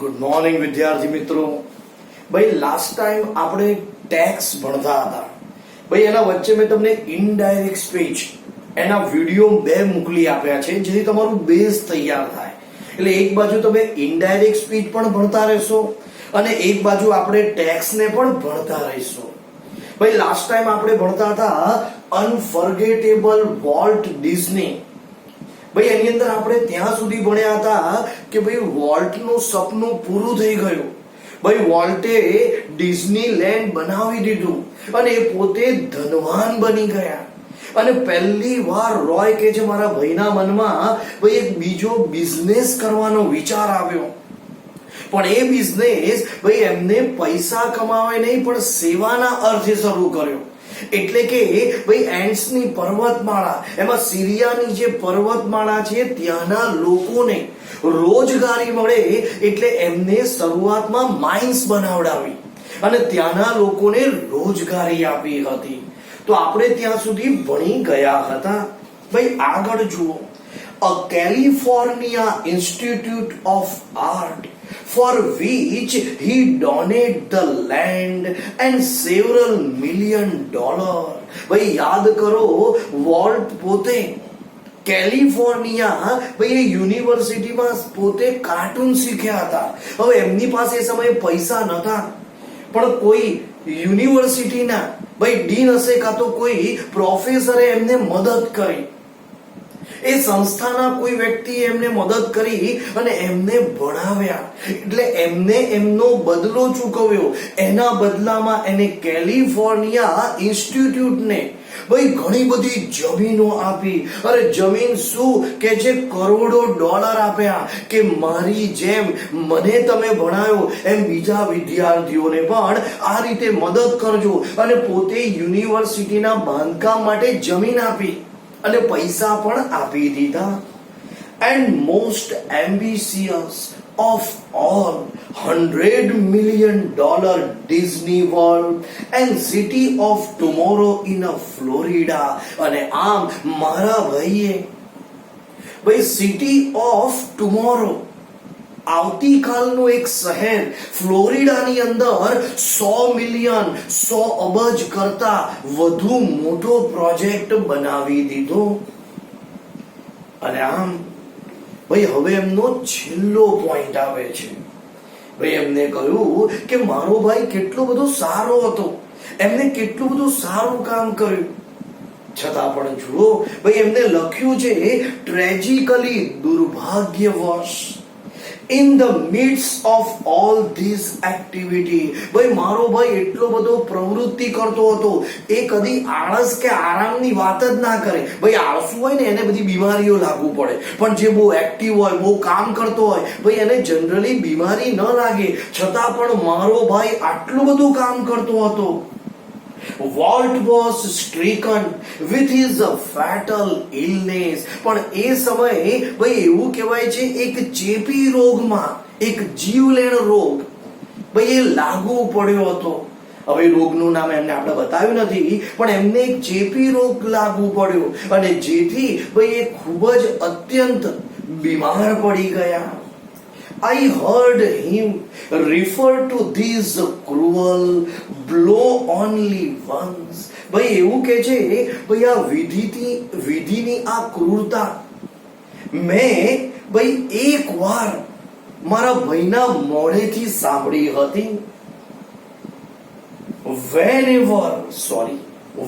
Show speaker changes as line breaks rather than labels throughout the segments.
Good morning વિદ્યાર્થી મિત્રો. ભાઈ લાસ્ટ ટાઈમ આપણે ટેક્સ ભણતા હતા. ભાઈ એના વચ્ચે મેં તમને ઇનડાયરેક્ટ સ્પીચ એના વિડીયો 2 મોકલી આપ્યા છે જેથી તમારું બેઝ તૈયાર થાય. એટલે એક બાજુ તમે ઇનડાયરેક્ટ સ્પીચ પણ ભણતા રહેશો અને એક બાજુ આપણે ટેક્સને પણ ભણતા રહીશું. ભાઈ લાસ્ટ ટાઈમ આપણે ભણતા હતા અનફર્ગેટેબલ વોલ્ટ ડિઝની. ભાઈ એની અંદર આપણે ત્યાં સુધી ભણ્યા હતા કે ભાઈ વોલ્ટનું સપનું પૂરું થઈ ગયું. ભાઈ વોલ્ટે ડિઝનીલેન્ડ બનાવી દીધું અને એ પોતે ધનવાન બની ગયા. અને પહેલી વાર રોય કે છે મારા ભાઈના મનમાં ભાઈ એક બીજો બિઝનેસ કરવાનો વિચાર આવ્યો. પણ એ બિઝનેસ ભાઈ એમને પૈસા કમાવે નહીં પણ સેવાના અર્થે શરૂ કર્યો. એટલે કે ભાઈ એન્ટ્સની પર્વતમાળા, એમાં સિરિયાની જે પર્વતમાળા છે ત્યાંના લોકોને રોજગારી મળે એટલે એમને શરૂઆતમાં માઇન્સ બનાવડાવી અને ત્યાંના લોકોને રોજગારી આપી હતી. તો આપણે ત્યાં સુધી ભણી ગયા હતા. ભાઈ આગળ જુઓ. A California Institute of Art for which he donated the land and several $1 million. ભાઈ યાદ કરો, વોલ્ટ પોતે કેલિફોર્નિયા ભાઈ એ યુનિવર્સિટીમાં પોતે કાર્ટૂન શીખ્યા હતા. હવે એમની પાસે એ સમયે પૈસા નતા પણ કોઈ યુનિવર્સિટીના ભાઈ ડીન હશે કાં તો કોઈ પ્રોફેસરે એમને મદદ કરી. એ સંસ્થાના કોઈ વ્યક્તિએ એમને મદદ કરી અને એમને ભણાવ્યા. એટલે એમને એમનો બદલો ચૂકવ્યો. એના બદલામાં એને કેલિફોર્નિયા ઇન્સ્ટિટ્યૂટને ભાઈ ઘણી બધી જમીનો આપી. અરે જમીન શું કે જે કરોડો ડોલર આપ્યા કે મારી જેમ મને તમે ભણાયો એમ બીજા વિદ્યાર્થીઓને પણ આ રીતે મદદ કરજો. અને પોતે યુનિવર્સિટીના બાંધકામ માટે જમીન આપી અને પૈસા પણ આપી દીધા. And most ambitious of all, $100 million Disney World and City of Tomorrow in a Florida. અને આમ મારા ભાઈએ ભાઈ સિટી ઓફ ટુમોરો, આવતીકાલનું એક શહેર ફ્લોરિડાની અંદર 100 મિલિયન 100 અબજ કરતા વધુ મોટો પ્રોજેક્ટ બનાવી દીધો. અને આમ ભાઈ હવે એમનો છેલ્લો પોઈન્ટ આવે છે. ભાઈ એમને કહ્યું કે મારો ભાઈ કેટલો બધો સારો હતો, એમને કેટલું બધું સારું કામ કર્યું, છતાં પણ જુઓ ભાઈ એમને લખ્યું છે ટ્રેજિકલી, દુર્ભાગ્યવશ, in the midst of all this activity. ભાઈ મારો ભાઈ એટલો બધો પ્રવૃત્તિ કરતો હતો, એ કદી આળસ કે આરામની વાત જ ના કરે. ભાઈ આળસુ હોય ને એને બધી બીમારીઓ લાગુ પડે, પણ જે બહુ એક્ટિવ હોય, બહુ કામ કરતો હોય, ભાઈ એને જનરલી બીમારી ન લાગે. છતાં પણ મારો ભાઈ આટલું બધું કામ કરતો હતો. Walt was stricken with his fatal illness. પણ એ સમયે ભાઈ એવું કહેવાય છે એક ચેપી રોગમાં, એક જીવલેણ રોગ ભાઈ એ લાગુ પડ્યો હતો. હવે રોગનું નામ એમને આપણે બતાવ્યું નથી પણ એમને એક ચેપી રોગ લાગુ પડ્યો અને જેથી ભાઈ એ ખૂબ જ અત્યંત બીમાર પડી ગયા. I heard him refer to this cruel blow only once. ભાઈ એવું કે છે ભાઈ આ વિધિની આ ક્રૂરતા મેં ભાઈ એક વાર મારા ભાઈના મોઢેથી સાંભળી હતી.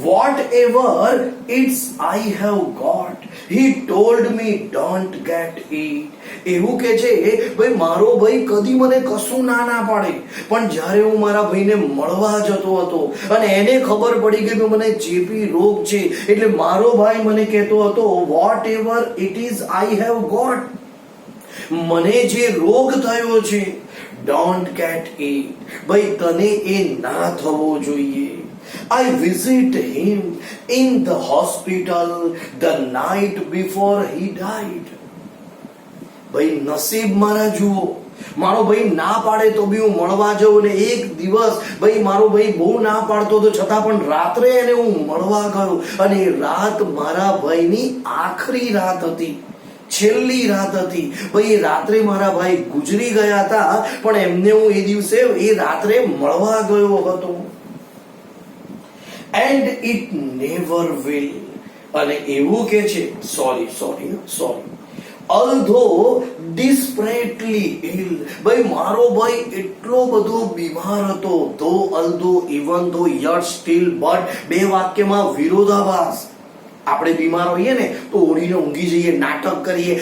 Whatever it's I have got, he told me don't get it. એવું કે છે ભાઈ મારો ભાઈ કદી મને કશું ના પાડે, પણ જ્યારે હું મારા ભાઈને મળવા જતો હતો અને એને ખબર પડી કે મને ચેપી રોગ છે એટલે મારો ભાઈ મને કહેતો હતો whatever it is I have got, મને જે રોગ થયો છે don't get it, ભાઈ તને એ ના થવો જોઈએ. I visit him in the hospital the night before he died. ભાઈ નસીબ મારા જુઓ, મારો ભાઈ ના પાડે તો બી હું મળવા જાઉં ને એક દિવસ ભાઈ મારો ભાઈ બહુ ના પાડતો હતો છતાં પણ રાત્રે એને હું મળવા ગયો અને રાત મારા ભાઈની આખરી રાત હતી. છેલ્લી રાત હતી. ભાઈ એ રાત્રે મારા ભાઈ ગુજરી ગયા હતા, પણ એમને હું એ દિવસે એ રાત્રે મળવા ગયો હતો. And it never will. અને એવું કે છે, સોરી although desperately ill. ભાઈ મારો ભાઈ એટલો બધો બીમાર હતો, although even though yet still but, બે વાક્યમાં વિરોધાભાસ. આપણે બીમાર હોઈએ ને તો ઓળીને ઊંઘી જઈએ, નાટક કરીએ,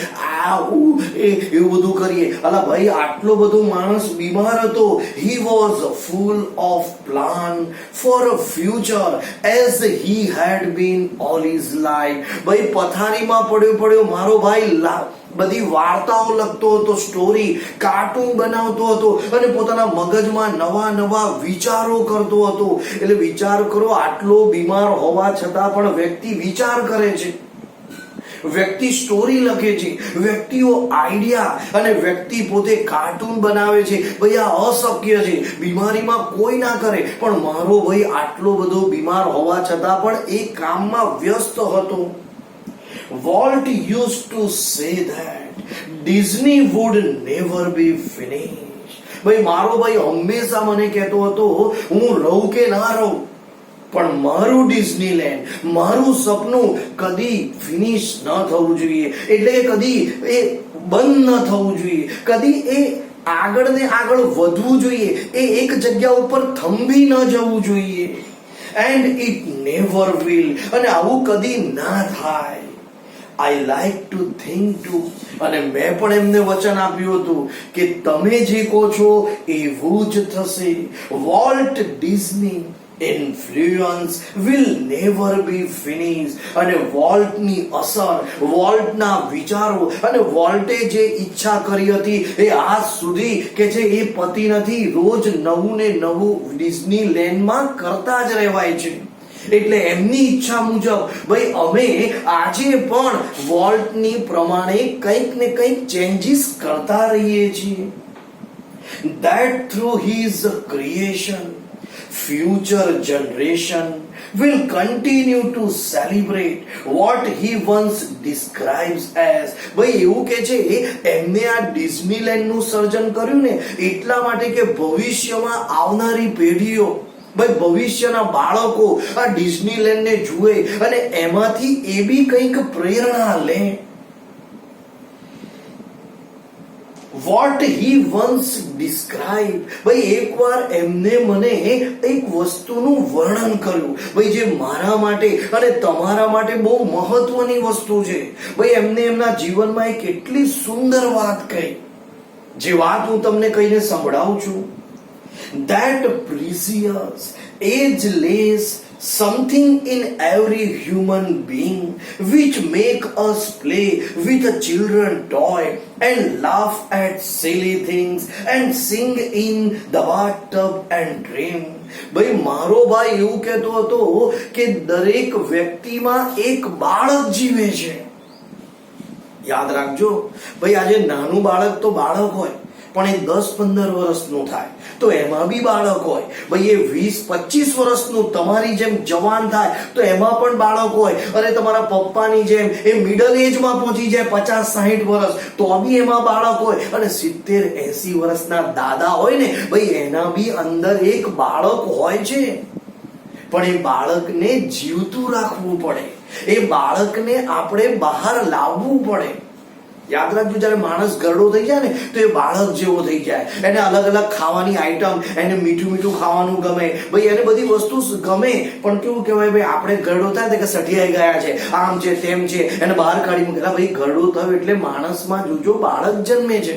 એવું બધું કરીએ. અલા ભાઈ આટલો બધો માણસ બીમાર હતો. he was full of plan for a future as he had been all his life. ભાઈ પથારીમાં પડ્યો મારો ભાઈ બધી વાર્તાઓ લખતો હતો, સ્ટોરી કાર્ટૂન બનાવતો હતો અને પોતાના મગજમાં નવા વિચારો કરતો હતો. એટલે વિચાર કરો, આટલો બીમાર હોવા છતાં પણ વ્યક્તિ વિચાર કરે છે, વ્યક્તિ સ્ટોરી લખે છે, વ્યક્તિઓ આઈડિયા, અને વ્યક્તિ પોતે કાર્ટૂન બનાવે છે. ભાઈ આ અશક્ય છે, બીમારીમાં કોઈ ના કરે. પણ મારો ભાઈ આટલો બધો બીમાર હોવા છતાં પણ એ કામમાં વ્યસ્ત હતો. Walt used to say that Disney would never be finished. ભાઈ મારો ભાઈ હંમેશા મને કહેતો હતો, હું રહું કે ના રહું, પણ મારું ડિઝનીલેન્ડ, મારું સપનું કદી ફિનિશ ન થવું જોઈએ. એટલે કે કદી એ બંધ ન થવું જોઈએ, કદી એ આગળ ને આગળ વધવું જોઈએ, એ એક જગ્યા ઉપર થંભી ન જવું જોઈએ. And it never will. અને આવું કદી ના થાય. I like to think too. અને મેં પણ એમને વચન આપ્યું હતું કે તમે જે કહો છો એવું જ થશે. Walt Disney influence will never be finished. અને વોલ્ટની અસર, વોલ્ટના વિચારો અને વોલ્ટે જે ઈચ્છા કરી હતી એ આજ સુધી કે જે એ પતી નથી. રોજ નવું ને નવું ડિઝનીલેન્ડમાં કરતા જ રહેવાય છે. એટલે એમની ઈચ્છા મુજબ ભાઈ અમે આજે પણ વોલ્ટની પ્રમાણે કંઈક ને કંઈક ચેન્જીસ કરતા રહીએ છીએ. that through his creation future generation will continue to celebrate what he once describes as. ભાઈ એવું કે છે એમને આ ડિઝનીલેન્ડ નું સર્જન કર્યું ને એટલા માટે કે ભવિષ્યમાં આવનારી પેઢીઓ, ભાઈ ભવિષ્યના બાળકો આ ડિઝનીલેન્ડ ને જુએ અને એમાંથી એ બી કંઈક પ્રેરણા લે. What he once described. ભાઈ એકવાર એમને મને એક વસ્તુનું વર્ણન કર્યું, ભાઈ જે મારા માટે અને તમારા માટે બહુ મહત્વની વસ્તુ છે. ભાઈ એમને એમના જીવનમાં એક એટલી સુંદર વાત કહી, જે વાત હું તમને કહીને સંભળાવું છું. That precious, ageless something in every human being which make us play with a children toy and laugh at silly things and sing in the bathtub and dream. ભાઈ મારો ભાઈ એવું કહેતો હતો કે દરેક વ્યક્તિમાં એક બાળક જીવે છે. યાદ રાખજો ભાઈ, આજે નાનું બાળક તો બાળક હોય, પણ એ 10-15 વર્ષનું થાય તો એમાં બી બાળક હોય. ભાઈ એ 20-25 વર્ષનું તમારી જેમ જવાન થાય તો એમાં પણ બાળક હોય. અને તમારા પપ્પાની જેમ એ મિડલ એજમાં પહોંચી જાય 50-60 વર્ષ તો બી એમાં બાળક હોય. અને 70-80 વર્ષના દાદા હોય ને ભાઈ એના બી અંદર એક બાળક હોય છે. પણ એ બાળકને જીવતું રાખવું પડે, એ બાળકને આપણે બહાર લાવવું પડે. યાદ રાખજો, જયારે માણસ ગરડો થઈ જાય ને તો એ બાળક જેવો થઈ જાય. એને અલગ અલગ ખાવાની આઈટમ, એને મીઠું ખાવાનું ગમે, ભાઈ એને બધી વસ્તુ ગમે. પણ કેવું કહેવાય ભાઈ, આપણે ગરડો થાય કે સઠિયાઈ ગયા છે, આમ છે તેમ છે, એને બહાર કાઢી મૂકેલા. ભાઈ ગરડો થયો એટલે માણસમાં જોજો બાળક જન્મે છે.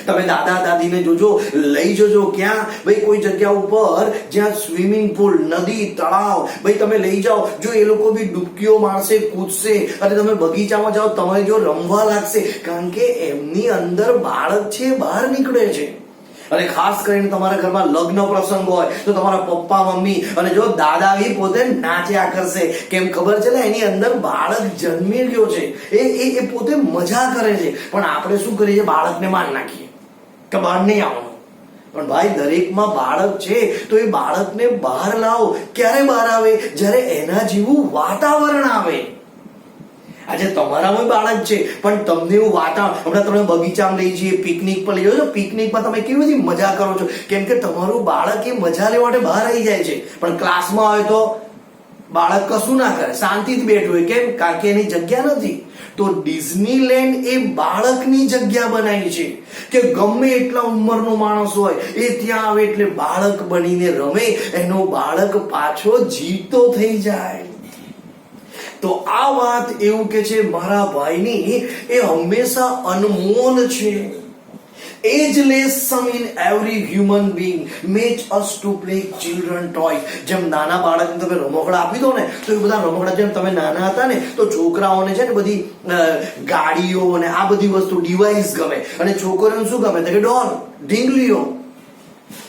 તમે દાદા દાદીને જોજો, લઈ જજો ક્યાં ભાઈ, કોઈ જગ્યા ઉપર જ્યાં સ્વિમિંગ પુલ, નદી, તળાવ, ભાઈ તમે લઈ જાઓ. જો એ લોકો બી ડૂબકીઓ મારશે, કૂદશે અને તમે બગીચામાં જાઓ, તમે જો રમવા લાગશે, કારણ કે એમની અંદર બાળક છે, બહાર નીકળે છે. અને ખાસ કરીને તમારા ઘરમાં લગ્ન પ્રસંગ હોય તો તમારા પપ્પા મમ્મી અને જો દાદા બી પોતે નાચ્યા કરશે. કેમ ખબર છે ને, એની અંદર બાળક જન્મી ગયો છે, એ પોતે મજા કરે છે. પણ આપણે શું કરીએ છીએ, બાળકને માર નાખીએ કે બહાર નહીં આવવાનું. પણ ભાઈ દરેકમાં બાળક છે તો એ બાળકને બહાર લાવો. ક્યારે બહાર આવે? જ્યારે એના જેવું વાતાવરણ આવે. આજે તમારામાં બાળક છે, પણ તમને એવું વાતાવરણ, હમણાં તમે બગીચામાં લઈ જઈએ, પિકનિક પર લઈ જાઓ છો, પિકનિકમાં તમે કેવી બધી મજા કરો છો, કેમ કે તમારું બાળક એ મજા લેવા માટે બહાર આવી જાય છે. પણ ક્લાસમાં હોય તો બાળક કશું ના કરે, શાંતિથી બેઠું હોય, કેમ? કારણ કે એની જગ્યા નથી. તો ડિઝનીલેન્ડ એ બાળકની જગ્યા બનાવી છે કે ગમે એટલા ઉંમરનો માણસ હોય એ ત્યાં આવે એટલે બાળક બનીને રમે, એનો બાળક પાછો જીવતો થઈ જાય. તો આ વાત એવું કે છે મારા ભાઈની, એ હંમેશા અનમોલ છે. Ageless sum in every human being makes us to play children toys. જેમ નાના બાળકને તમે રમકડા આપી દો ને, તો એ બધા રમકડા, જેમ તમે નાના હતા ને તો છોકરાઓને છે ને બધી ગાડીઓ અને આ બધી વસ્તુ ડિવાઇસ ગમે, અને છોકરીઓને શું ગમે તો કે ડોલ, ઢીંગલીઓ.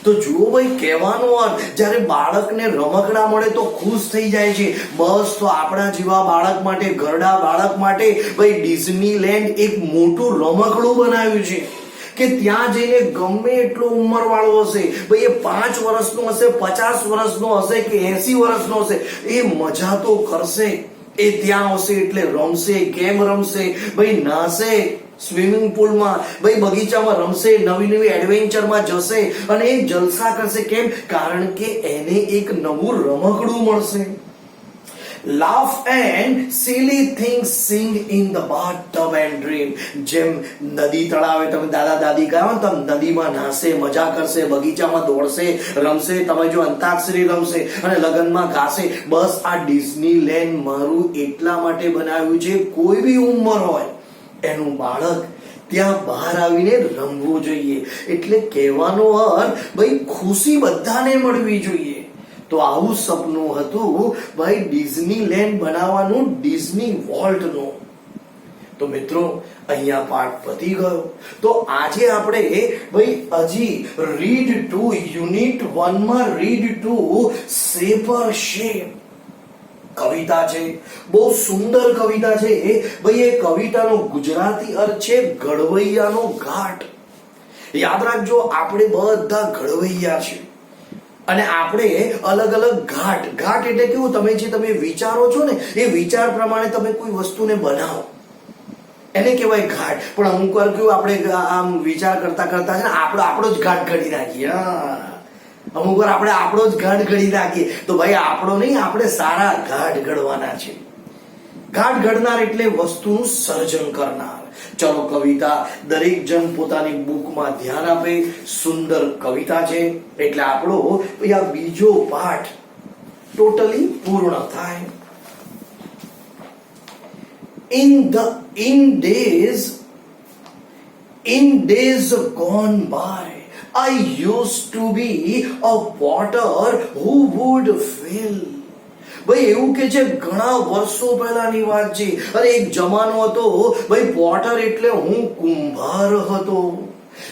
તો જુઓ ભાઈ, કહેવાનો અર્થ, જ્યારે બાળકને રમકડા મળે તો ખુશ થઈ જાય છે. બસ, તો આપણા જેવા બાળક માટે, ઘરડા બાળક માટે ભાઈ ડિઝનીલેન્ડ એક મોટું રમકડું બનાવ્યું છે કે ત્યાં જઈને ગમે એટલો ઉંમર વાળો હશે, ભાઈ એ 5 વર્ષનો હશે, 50 વર્ષનો હશે કે 80 વર્ષનો હશે, એ મજા તો કરશે. એ ત્યાં આવશે એટલે રમશે, ગેમ રમશે, ભાઈ નાશે સ્વિમિંગ પુલમાં, ભાઈ બગીચામાં રમશે, નવી નવી એડવેન્ચરમાં જશે અને એ જલસા કરશે. કેમ? કારણ કે એને એક નવું રમકડું મળશે. Laugh and silly things sing in the bathtub and dream. જેમ નદી તળાવે તમે દાદા દાદી કહો તો નદીમાં નાશે, મજા કરશે, બગીચામાં દોડશે, રમશે, તમે જો અંતાક્ષરી રમશે અને લગનમાં ગાશે. બસ, આ ડિઝનીલેન્ડ મારું એટલા માટે બનાવ્યું છે, કોઈ બી ઉંમર હોય એનું બાળક ત્યાં બહાર આવીને રમવું જોઈએ. એટલે કહેવાનો અર્થ ભાઈ, ખુશી બધાને મળવી જોઈએ. તો આવું સપનું હતું ભાઈ ડિઝનીલેન્ડ બનાવવાનું, ડિઝની વોલ્ટનું. તો મિત્રો, અહીંયા પાઠ પતી ગયો. તો આજે આપણે ભાઈ હજી રીડ ટુ યુનિટ 1 માં રીડ ટુ સેપર શેપ કવિતા છે. બહુ સુંદર કવિતા છે ભાઈ. એ કવિતાનો ગુજરાતી અર્થ છે ઘડવૈયાનો ઘાટ. યાદ રાખજો, આપણે બધા ઘડવૈયા છે અને આપણે અલગ અલગ ઘાટ. ઘાટ એટલે કેવું, તમે વિચારો છો ને એ વિચાર પ્રમાણે તમે કોઈ વસ્તુને બનાવો, એને કહેવાય ઘાટ. પણ અમુક વાર કેવું, આપણે આમ વિચાર કરતા કરતા છે ને આપણો જ ઘાટ ઘડી નાખીએ. અમુક વાર આપણે આપણો જ ઘાટ ઘડી નાખીએ. તો ભાઈ, આપણો નહીં, આપણે સારા ઘાટ ઘડવાના છે. ઘાટ ઘડનાર એટલે વસ્તુનું સર્જન કરનાર. ચલો, કવિતા દરેક જણ પોતાની બુકમાં ધ્યાન આપે. સુંદર કવિતા છે એટલે આપણો આ બીજો પાઠ ટોટલી પૂર્ણ થાય. In days gone by, I used to be a potter who would fill. ભાઈ એવું કે છે, ઘણા વર્ષો પહેલાની વાત છે, અને એક જમાનો હતો ભાઈ, પોટર એટલે હું કુંભાર હતો.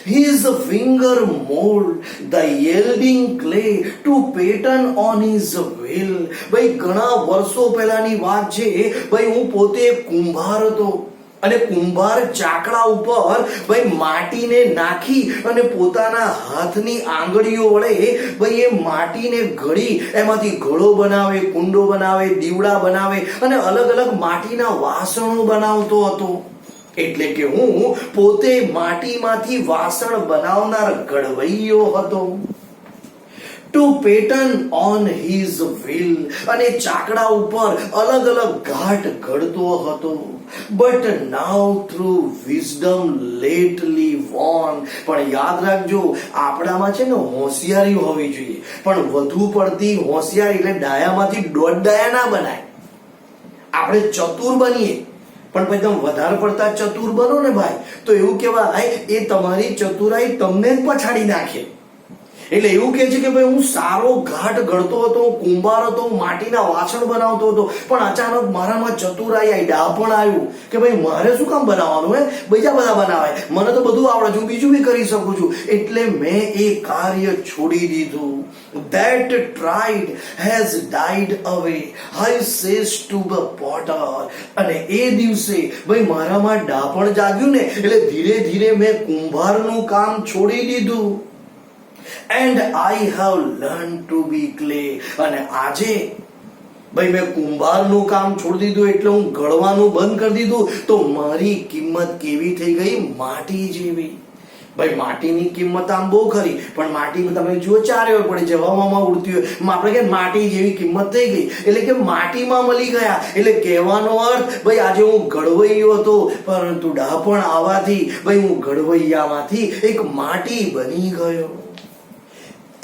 His finger mold the yielding clay to pattern on his will. ભાઈ ઘણા વર્ષો પહેલાની વાત છે ભાઈ, હું પોતે કુંભાર હતો અને કુંભાર ચાકડા ઉપર ભાઈ માટીને નાખી અને પોતાના હાથની આંગળીઓ વડે ભાઈ એ માટીને ઘડી એમાંથી ઘડો બનાવે, કુંડો બનાવે, દીવડા બનાવે અને અલગ અલગ માટીના વાસણો બનાવતો હતો. એટલે કે હું પોતે માટીમાંથી વાસણ બનાવનાર ઘડવૈયો હતો. To pattern on his will, અને ચાકડા ઉપર અલગ અલગ ઘાટ ઘડતો હતો. But now through wisdom lately won. પણ યાદ રાખજો, આપણામાં છે ને હોશિયારી હોવી જોઈએ, પણ વધુ પડતી હોશિયારી એટલે ડાયામાંથી દોઢ ડાયા ના બનાય. આપણે ચતુર બનીએ, પણ પછી તમે વધારે પડતા ચતુર બનો ને ભાઈ, તો એવું કહેવાય એ તમારી ચતુરાઈ તમને જ પછાડી નાખે. એટલે એવું કે છે કે ભાઈ, હું સારો ઘાટ ઘડતો હતો, હું કુંભાર હતો, હું માટીના વાસણ બનાવતો હતો, પણ અચાનક મારામાં ચતુરાઈ આવી, ડાપણ આવ્યું કે ભાઈ મારે શું કામ બનાવવાનું, બીજા બધા બનાવાય, મને તો બધું આવડે છે, હું બીજું બી કરી શકું છું. એટલે મેં એ કાર્ય છોડી દીધું. That tried has died away, I says to the potter. અને એ દિવસે ભાઈ મારામાં ડાપણ જાગ્યું ને, એટલે ધીરે ધીરે મેં કુંભારનું કામ છોડી દીધું. And I have learned to be clay. અને આજે ભાઈ મેં કુંભારનું કામ છોડી દીધું એટલે હું ઘડવાનું બંધ કરી દીધું તો મારી કિંમત કેવી થઈ ગઈ? માટી જેવી. ભાઈ માટીની કિંમત આમ બહુ ખરી, પણ માટી તમે જુઓ ચારે ઓર પડે છે, હવામાં ઉડતી હોય, આપણે કે માટી જેવી કિંમત થઈ ગઈ, એટલે કે માટીમાં મળી ગયા. એટલે કહેવાનો અર્થ ભાઈ આજે હું ઘડવૈયો હતો, પરંતુ ડાપણ આવવાથી ભાઈ હું ઘડવૈયામાંથી એક માટી બની ગયો.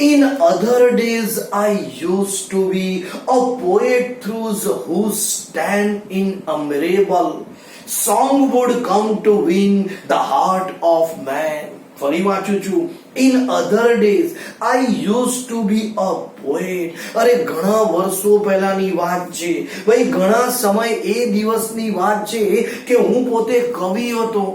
In other days I used to be a poet who stand in a mirable song would come to win the heart of man. ફરી વાંચું છું. In other days I used to be a poet. અરે ઘણા વર્ષો પહેલાની વાત છે ભાઈ, ઘણા સમય એ દિવસની વાત છે કે હું પોતે કવિ હતો.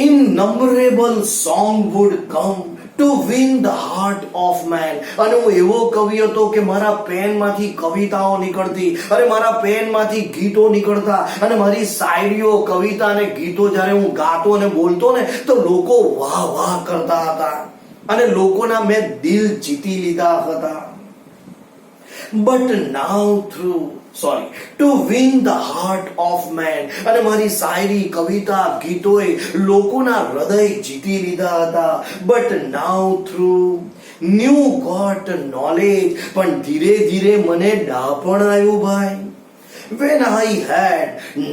Innumerable song would come to win the heart of man. અને હું એવો કવિ હતો કે મારા પેનમાંથી કવિતાઓ નીકળતી, અરે મારા પેનમાંથી ગીતો નીકળતા, અને મારી શાયરીઓ, કવિતા અને ગીતો જ્યારે હું ગાતો અને બોલતો ને તો લોકો વાહ વાહ કરતા હતા અને લોકોના મેં દિલ જીતી લીધા હતા. But now to win the heart of man. અને મારી શાયરી, કવિતા, ગીતોએ લોકોના હૃદય જીતી લીધા હતા. But now through new got knowledge. પણ ધીરે ધીરે મને ડાપણ આવ્યું ભાઈ. When I had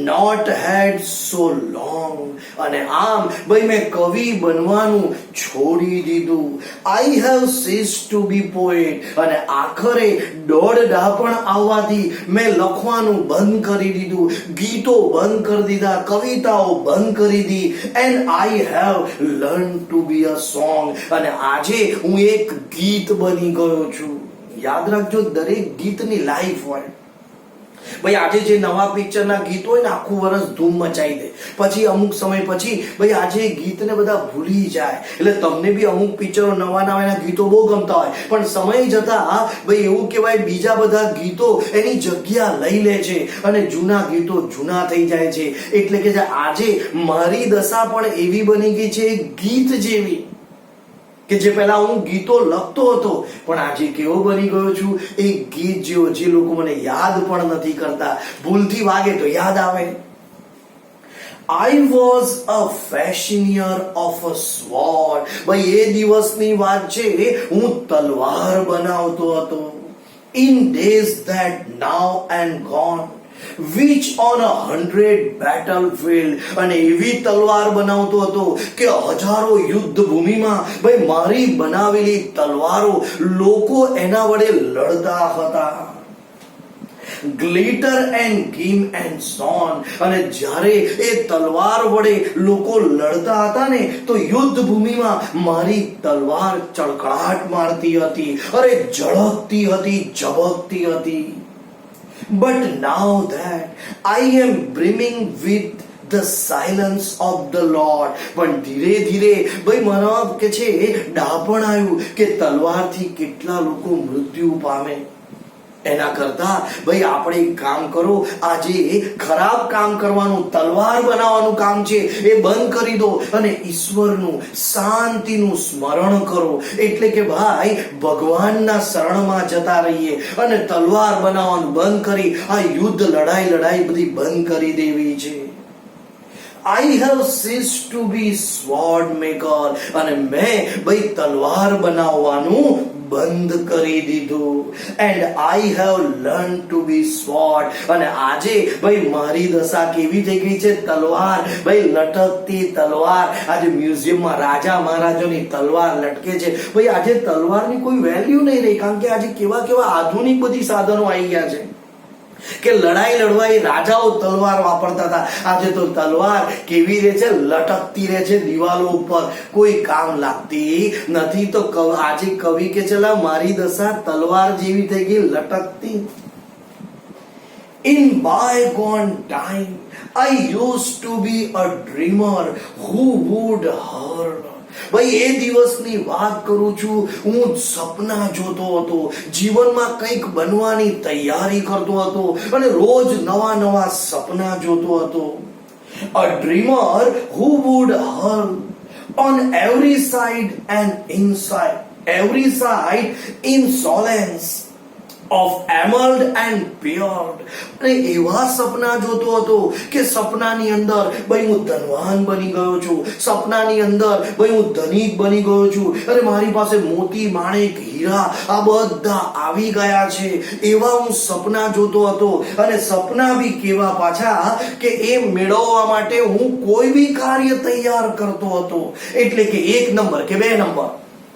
not had so long. અને આમ ભાઈ મેં કવિ બનવાનું છોડી દીધું. I have ceased to be poet. અને આખરે દોઢ ડાપણ આવવાથી મેં લખવાનું બંધ કરી દીધું, ગીતો બંધ કરી દીધા, કવિતાઓ બંધ કરી દી. And I have learned to be a song. અને આજે હું એક ગીત બની ગયો છું. યાદ રાખજો, દરેક ગીતની લાઈફ હોય. ભાઈ આજે જે નવા પિક્ચરના ગીત હોય ને આખું વર્ષ ધૂમ મચાઈ દે, પછી અમુક સમય પછી ભાઈ આજે ગીતને બધા ભૂલી જાય. એટલે તમને બી અમુક પિક્ચરો નવા નવા ગીતો બહુ ગમતા હોય, પણ સમય જતા ભાઈ એવું કહેવાય બીજા બધા ગીતો એની જગ્યા લઈ લે છે અને જૂના ગીતો જૂના થઈ જાય છે. એટલે કે આજે મારી દશા પણ એવી બની ગઈ છે ગીત જેવી, કે જે પહેલા હું ગીતો લખતો હતો પણ આજે કેવો બની ગયો છું એ ગીત જેવો, જે લોકો મને યાદ પણ નથી કરતા, ભૂલથી વાગે તો યાદ આવે. I was a fashioner of a sword. ભાઈ એ દિવસની વાત છે, હું તલવાર બનાવતો હતો. In days that now and gone, which on 100 battlefield. અને એવી તલવાર બનાવતો હતો કે હજારો યુદ્ધ ભૂમિમાં ભાઈ મારી બનાવેલી તલવારો લોકો એના વડે લડતા હતા. ગ્લિટર એન્ડ ગીમ એન્ડ સોન. અને જ્યારે એ તલવાર વડે લોકો લડતા હતા ને તો યુદ્ધ ભૂમિમાં મારી તલવાર ચળકળાટ મારતી હતી, અરે ઝળકતી હતી, ઝબકતી હતી. But now that I am brimming with the silence of the Lord. પણ ધીરે ધીરે ભાઈ મારા કે છે ડાપણ આવ્યું કે તલવારથી કેટલા લોકો મૃત્યુ પામે. એના કરતા ભાઈ આપણે એક કામ કરો, આજે ખરાબ કામ કરવાનું, તલવાર બનાવવાનું કામ છે એ બંધ કરી દો અને ઈશ્વરનું, શાંતિનું સ્મરણ કરો. એટલે કે ભાઈ ભગવાનના શરણમાં જતા રહીએ અને તલવાર બનાવવાનું બંધ કરી આ યુદ્ધ લડાઈ બધી બંધ કરી દેવી છે. I have ceased to be sword maker. અને મેં ભાઈ તલવાર બનાવવાનું બંધ કરી દીધું. And I have learned to be sword. અને આજે ભાઈ મારી દશા કેવી થઈ ગઈ છે? તલવાર, ભાઈ લટકતી તલવાર. આજે મ્યુઝિયમમાં રાજા મહારાજાની તલવાર લટકે છે. ભાઈ આજે તલવારની કોઈ વેલ્યુ નહીં રહી, કારણ કે આજે કેવા કેવા આધુનિક બધી સાધનો આવી ગયા છે કે લડાઈ લડવા એ રાજાઓ તલવાર વાપરતા હતા. આજે તો તલવાર કેવી રહે છે? લટકતી રહે છે દિવાલો ઉપર, કોઈ કામ લાગતી નથી. તો આજે કવિ કે ચલા મારી દશા તલવાર જેવી થઈ ગઈ, લટકતી. In bygone time I used to be a dreamer who would hurt. ભાઈ એ દિવસની વાત કરું છું, હું સપના જોતો હતો, જીવનમાં કંઈક બનવાની તૈયારી કરતો હતો અને રોજ નવા નવા સપના જોતો હતો. A dreamer who would hurl on every side and inside, every side insolence. of emerald and pure. અને એવા સપના જોતો હતો કે સપનાની અંદર ભાઈ હું ધનવાન બની ગયો છું, સપનાની અંદર ભાઈ હું ધનિક બની ગયો છું, અને મારી પાસે મોતી માણેક હીરા આ બધા આવી ગયા છે, એવા હું સપના જોતો હતો. અને સપના બી કેવા પાછા કે એ મેળવવા માટે હું કોઈ બી કાર્ય તૈયાર કરતો હતો. એટલે કે 1 નંબર કે 2 નંબર,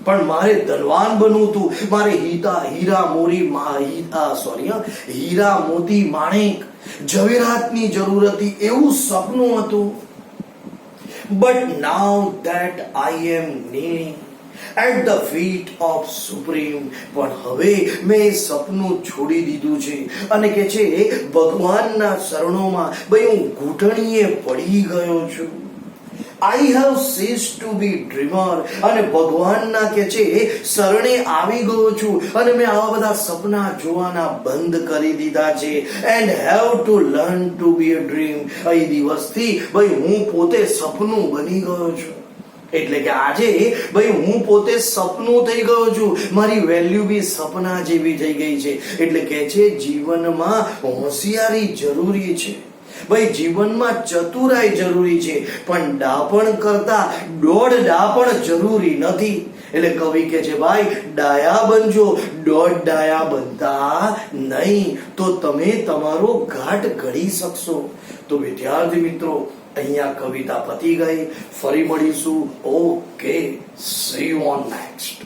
પણ મારે ધનવાન બનવું હતું. મારે હીરા મોતી માણેક જવેરાતની જરૂર હતી, એવું સપનું હતું. But now that I am kneeling at the feet of Supreme. પણ હવે મેં એ સપનું છોડી દીધું છે અને કે છે ભગવાનના શરણોમાં ભાઈ હું ઘૂંટણીએ પડી ગયો છું. I have ceased to be dreamer. અને ભગવાનના કે છે શરણે આવી ગયો છું અને મેં આવા બધા સપના જોવાના બંધ કરી દીધા છે. And have to learn to be a dream. એ દિવસથી ભાઈ હું પોતે સપનું બની ગયો છું. એટલે કે આજે ભાઈ હું પોતે સપનું થઈ ગયો છું, મારી વેલ્યુ બી સપના જેવી થઈ ગઈ છે. એટલે કે છે જીવનમાં હોશિયારી જરૂરી છે ભાઈ, જીવનમાં ચતુરાઈ જરૂરી છે, પણ ડાપણ કરતા દોઢ ડાપણ જરૂરી નથી. એટલે કવિ કે છે ભાઈ ડાયા બનજો, દોઢ ડાયા બનતા નહીં, તો તમે તમારો ઘાટ ઘડી શકશો. તો વિદ્યાર્થી મિત્રો અહીંયા કવિતા પતી ગઈ. ફરી મળીશું. Okay, C you on next.